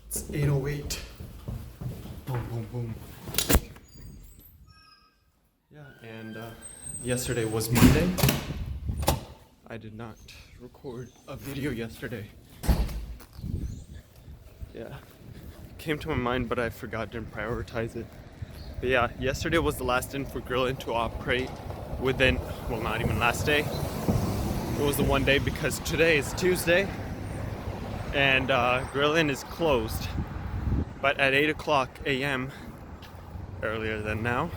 It's 8:08. Boom, boom, boom. Yeah, and yesterday was Monday. I did not record a video yesterday. Yeah, came to my mind, but I forgot, didn't prioritize it. But yeah, yesterday was the last day for Grillin to operate within, well, not even last day. It was the one day because today is Tuesday and Grillin is closed. But at 8 o'clock a.m., earlier than now,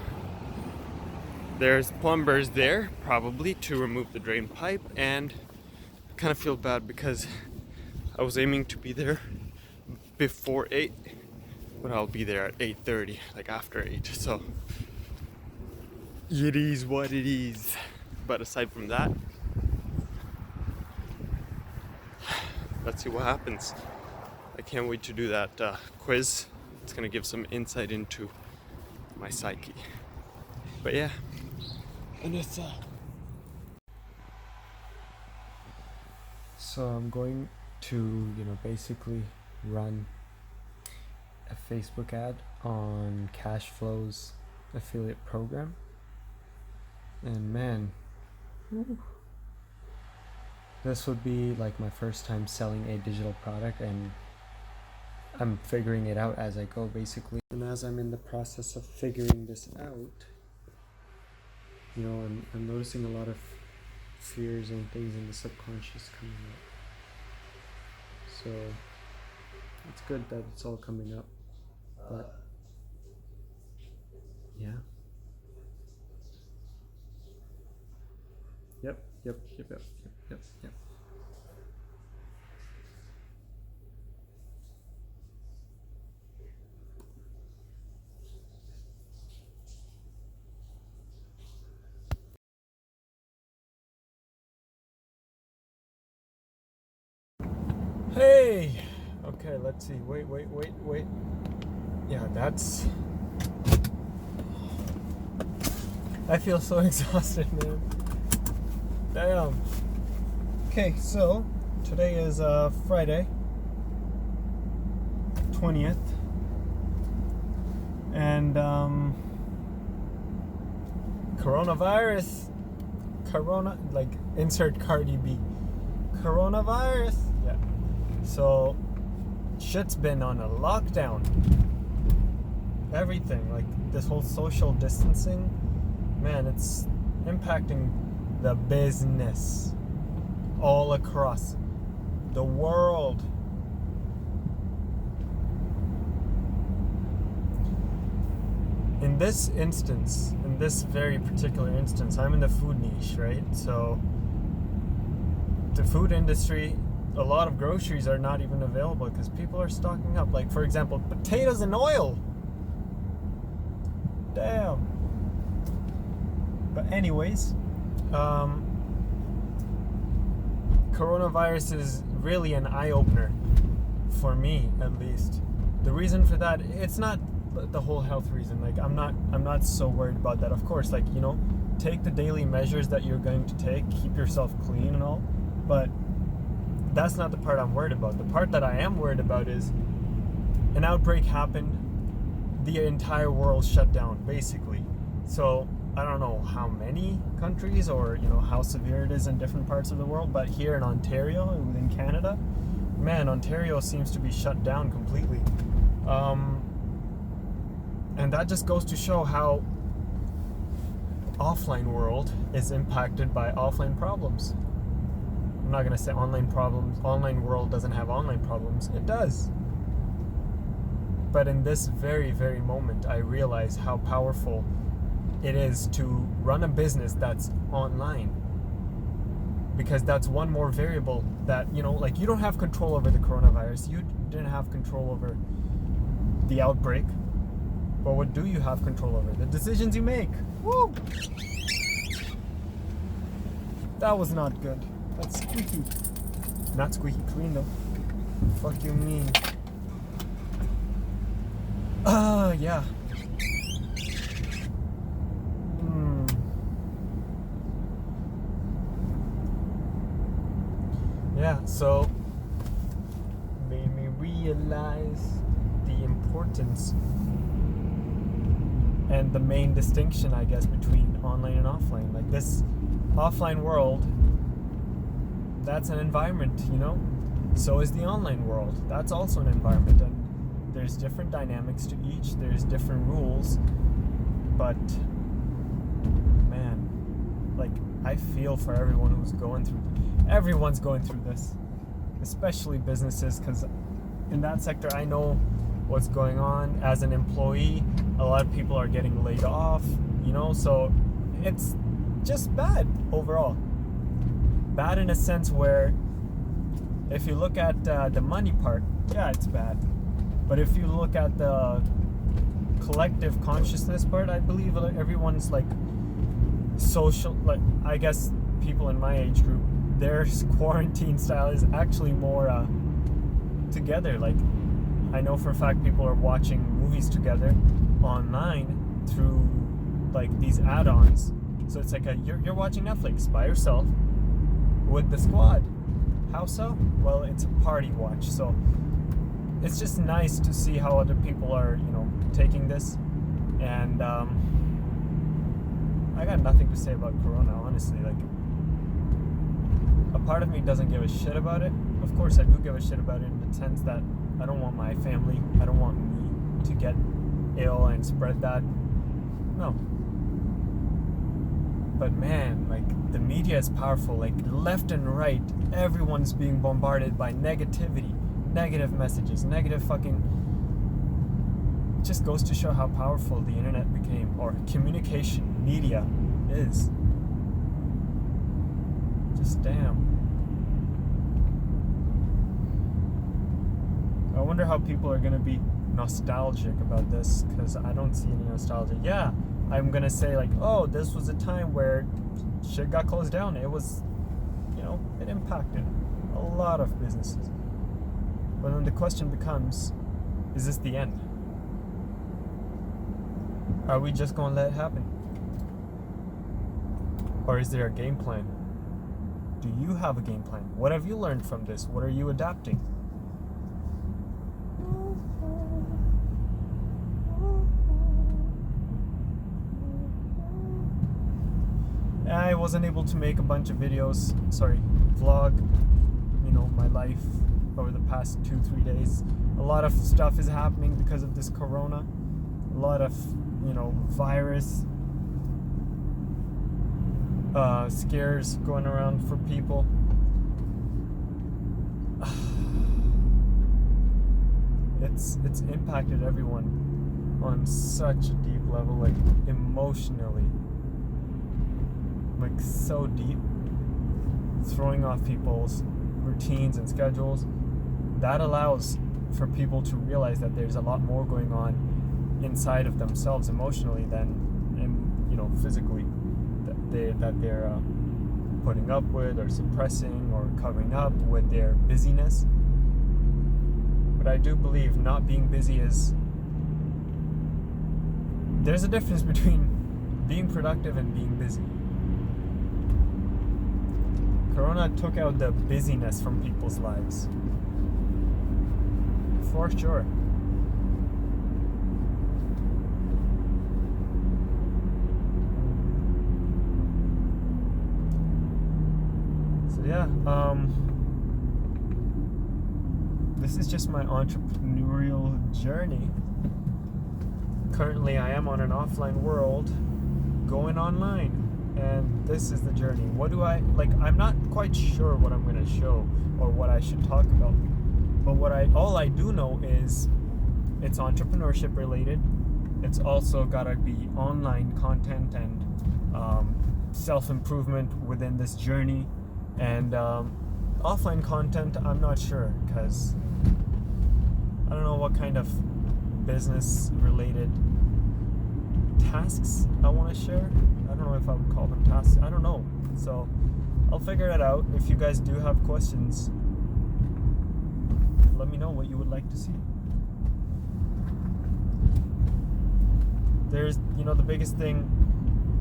there's plumbers there probably to remove the drain pipe, and I kind of feel bad because I was aiming to be there before 8, but I'll be there at 8:30, like after 8. So it is what it is. But aside from that, let's see what happens. I can't wait to do that quiz. It's gonna give some insight into my psyche. But yeah, and it's so I'm going to, basically run a Facebook ad on Cashflow's affiliate program. And man, this would be like my first time selling a digital product, and I'm figuring it out as I go, basically. And as I'm in the process of figuring this out, I'm noticing a lot of fears and things in the subconscious coming up. So it's good that it's all coming up, but yeah. Yep. Hey! Okay, let's see. Wait. Yeah, that's... I feel so exhausted, man. Damn. Okay, so today is Friday, 20th. And coronavirus. Insert Cardi B. Coronavirus. Yeah. So shit's been on a lockdown. Everything, like this whole social distancing, man, it's impacting the business all across the world. In this very particular instance, I'm in the food niche, right? So the food industry, a lot of groceries are not even available because people are stocking up. Like, for example, potatoes and oil. Damn. But anyways, coronavirus is really an eye-opener for me, at least. The reason for that, it's not the whole health reason. Like, I'm not so worried about that. Of course, like, take the daily measures that you're going to take, keep yourself clean and all, but that's not the part I'm worried about. The part that I am worried about is an outbreak happened, the entire world shut down, basically. So I don't know how many countries or how severe it is in different parts of the world, but here in Ontario, in Canada, man, Ontario seems to be shut down completely. And that just goes to show how offline world is impacted by offline problems. I'm not going to say online world doesn't have online problems. It does. But in this very, very moment, I realize how powerful it is to run a business that's online. Because that's one more variable that, you don't have control over the coronavirus. You didn't have control over the outbreak. But what do you have control over? The decisions you make. Woo! That was not good. That's squeaky. Not squeaky clean though. Fuck you mean? Yeah. Yeah, so made me realize lies the importance and the main distinction, I guess, between online and offline. Like this offline world, that's an environment, So is the online world. That's also an environment, and there's different dynamics to each. There's different rules, but man, like I feel for everyone who's everyone's going through this, especially businesses, because in that sector I know what's going on. As an employee, a lot of people are getting laid off, so it's just bad overall. Bad in a sense where if you look at the money part, yeah, it's bad. But if you look at the collective consciousness part, I believe everyone's like social, like I guess people in my age group, their quarantine style is actually more together. Like I know for a fact people are watching movies together online through like these add-ons. So it's like you're watching Netflix by yourself with the squad. How so? Well, it's a party watch. So it's just nice to see how other people are, taking this. And I got nothing to say about Corona, honestly. Like, a part of me doesn't give a shit about it. Of course, I do give a shit about it in the sense that I don't want my family, I don't want me to get ill and spread that. No. But man, like, the media is powerful. Like, left and right, everyone's being bombarded by negativity, negative messages, negative fucking... It just goes to show how powerful the internet became, or communication, media is. Just damn. I wonder how people are gonna be nostalgic about this, because I don't see any nostalgia. Yeah, I'm gonna say like, oh, this was a time where shit got closed down. It was, it impacted a lot of businesses. But then the question becomes, is this the end? Are we just gonna let it happen? Or is there a game plan? Do you have a game plan? What have you learned from this? What are you adapting? I wasn't able to make a bunch of videos, vlog, my life over the past 2-3 days. A lot of stuff is happening because of this corona. A lot of, virus scares going around for people. It's impacted everyone on such a deep level, like emotionally. Like so deep, throwing off people's routines and schedules. That allows for people to realize that there's a lot more going on inside of themselves emotionally than physically that they're putting up with or suppressing or covering up with their busyness. But I do believe not being busy there's a difference between being productive and being busy. Corona took out the busyness from people's lives. For sure. So yeah, this is just my entrepreneurial journey. Currently I am on an offline world going online. And this is the journey. What do I'm not quite sure what I'm going to show or what I should talk about. But all I do know is it's entrepreneurship related. It's also got to be online content and self-improvement within this journey. And offline content, I'm not sure, because I don't know what kind of business related tasks I want to share. I don't know if I would call them tasks. I don't know. So I'll figure it out. If you guys do have questions, let me know what you would like to see. There's, the biggest thing,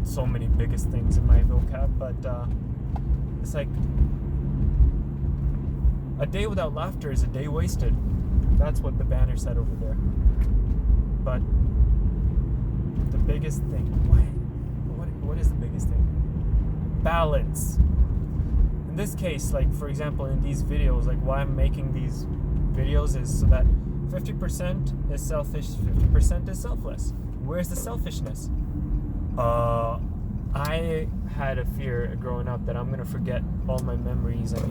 so many biggest things in my vocab, but it's like a day without laughter is a day wasted. That's what the banner said over there. But the biggest thing, what is the biggest thing? Balance. In this case, like for example, in these videos, like why I'm making these videos is so that 50% is selfish, 50% is selfless. Where's the selfishness? I had a fear growing up that I'm gonna forget all my memories, and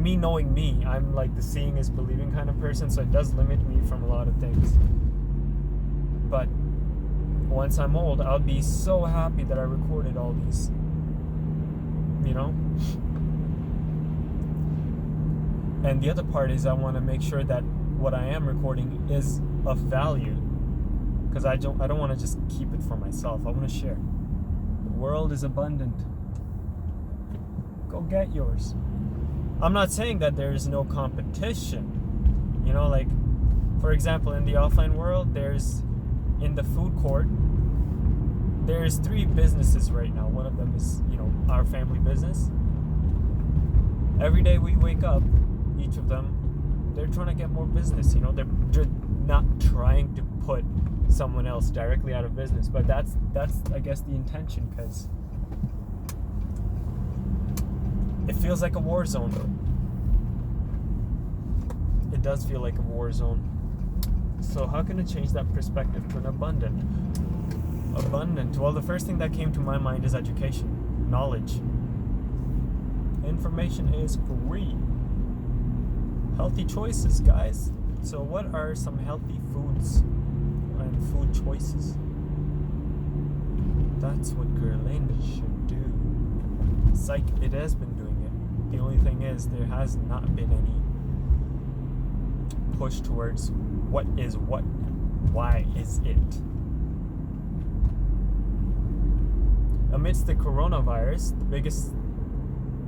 me knowing me, I'm like the seeing is believing kind of person, so it does limit me from a lot of things. But once I'm old, I'll be so happy that I recorded all these, And the other part is I want to make sure that what I am recording is of value, because I don't want to just keep it for myself. I want to share. The world is abundant. Go get yours. I'm not saying that there is no competition. Like for example, in the offline world, in the food court, there's 3 businesses right now. One of them is, our family business. Every day we wake up, each of them, they're trying to get more business. They're not trying to put someone else directly out of business, but that's I guess the intention, because it feels like a war zone. It does feel like a war zone. So how can I change that perspective to an abundant? Well, the first thing that came to my mind is education, knowledge. Information is free. Healthy choices, guys. So what are some healthy foods and food choices? That's what Guerlain should do. Psych, it has been doing it. The only thing is, there has not been any push towards what is what, why is it. Amidst the coronavirus, the biggest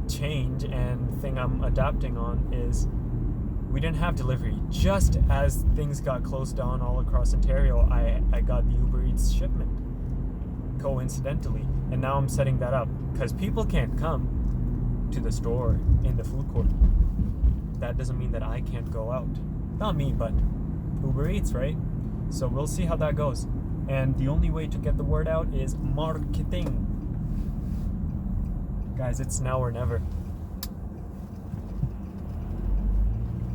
change and thing I'm adapting on is we didn't have delivery. Just as things got closed down all across Ontario, I got the Uber Eats shipment, coincidentally. And now I'm setting that up because people can't come to the store in the food court. That doesn't mean that I can't go out. Not me, but Uber Eats, right? So we'll see how that goes. And the only way to get the word out is marketing. Guys, it's now or never.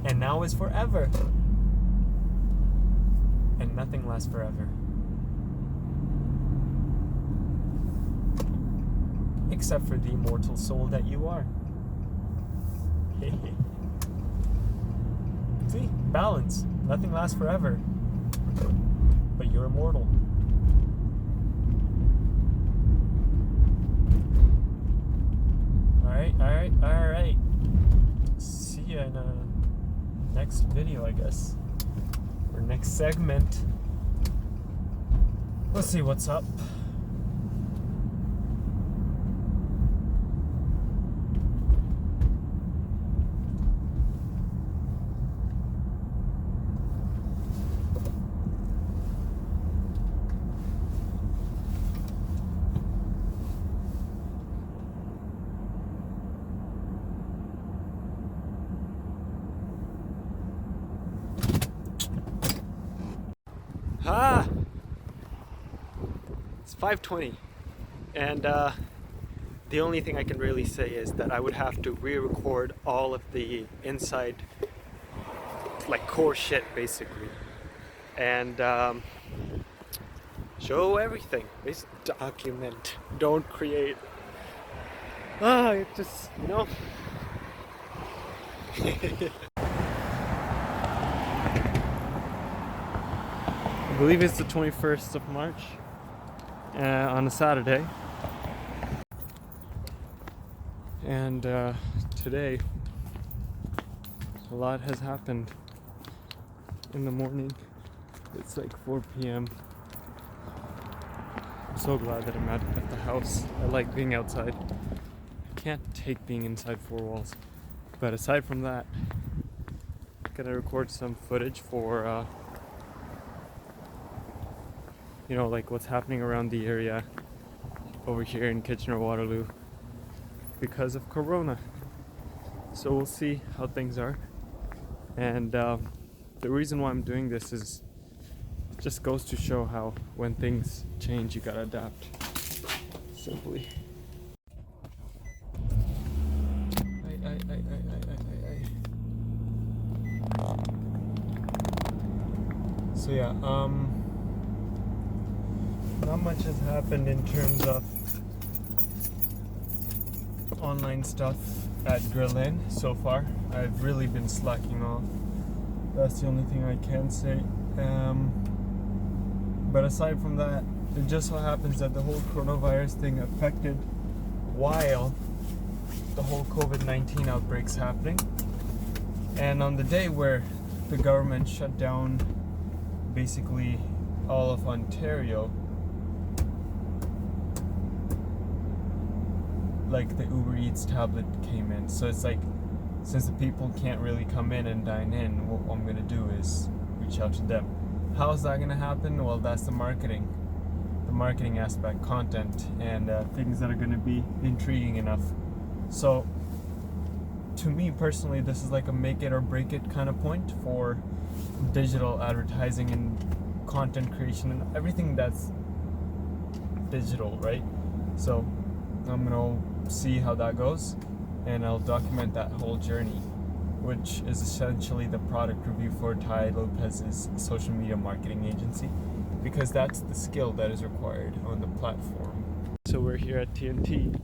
And now is forever. And nothing lasts forever. Except for the immortal soul that you are. See? Balance. Nothing lasts forever. But you're immortal. Alright. See ya in a next video, I guess. Or next segment. Let's see what's up. It's 5:20, and the only thing I can really say is that I would have to re-record all of the inside, like core shit, basically, and show everything. Just document, don't create. It just, I believe it's the 21st of March on a Saturday, and today a lot has happened in the morning. It's like 4 p.m. I'm so glad that I'm at the house. I like being outside. I can't take being inside 4 walls, but aside from that, I'm gonna record some footage for like what's happening around the area over here in Kitchener-Waterloo because of Corona. So we'll see how things are. And the reason why I'm doing this is just goes to show how when things change, you gotta adapt. Simply. So yeah, not much has happened in terms of online stuff at Grill Inn so far. I've really been slacking off. That's the only thing I can say. But aside from that, it just so happens that the whole coronavirus thing affected while the whole COVID-19 outbreak's happening. And on the day where the government shut down basically all of Ontario, like the Uber Eats tablet came in. So it's like, since the people can't really come in and dine in, what I'm gonna do is reach out to them. How's that gonna happen? Well, that's the marketing aspect, content, and things that are gonna be intriguing enough. So to me personally, this is like a make it or break it kind of point for digital advertising and content creation and everything that's digital, right? So I'm gonna see how that goes, and I'll document that whole journey, which is essentially the product review for Ty Lopez's social media marketing agency, because that's the skill that is required on the platform. So we're here at TNT,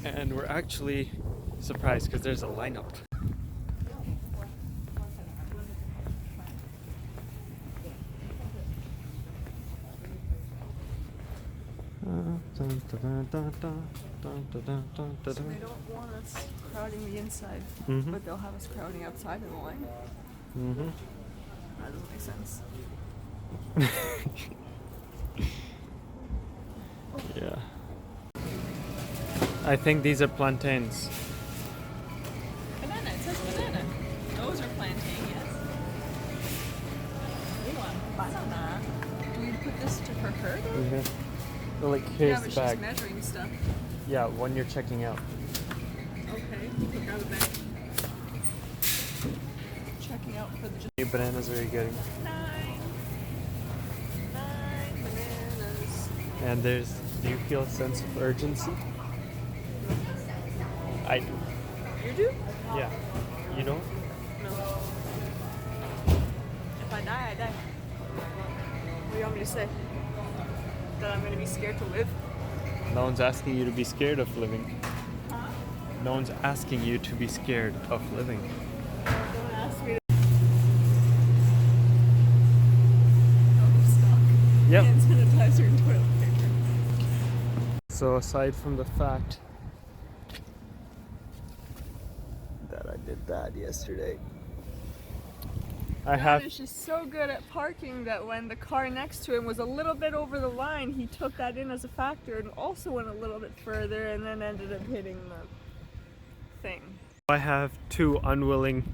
and we're actually surprised because there's a lineup. So they don't want us crowding the inside, but they'll have us crowding outside in the line. That doesn't make sense. Yeah. I think these are plantains. Banana, it says banana. Those are plantain, yes. We want banana. Do we put this to for her though? Well, like Yeah, here's but the she's bag. measuring stuff. Yeah, when you're checking out. Okay, look out the bag. Checking out for the How many bananas are you getting? 9 bananas. And do you feel a sense of urgency? I do. You do? Yeah. You don't? No. If I die, I die. What do you want me to say? That I'm gonna be scared to live? No one's asking you to be scared of living. Huh? No one's asking you to be scared of living. Don't ask me to. Oh, stuck. Yep. Hand sanitizer and toilet paper. So aside from the fact that I did that yesterday, I have Radish is so good at parking that when the car next to him was a little bit over the line, he took that in as a factor and also went a little bit further and then ended up hitting the thing. I have two unwilling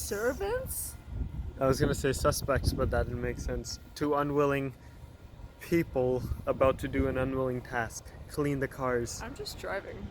Servants? I was gonna say suspects, but that didn't make sense. Two unwilling people about to do an unwilling task. Clean the cars. I'm just driving.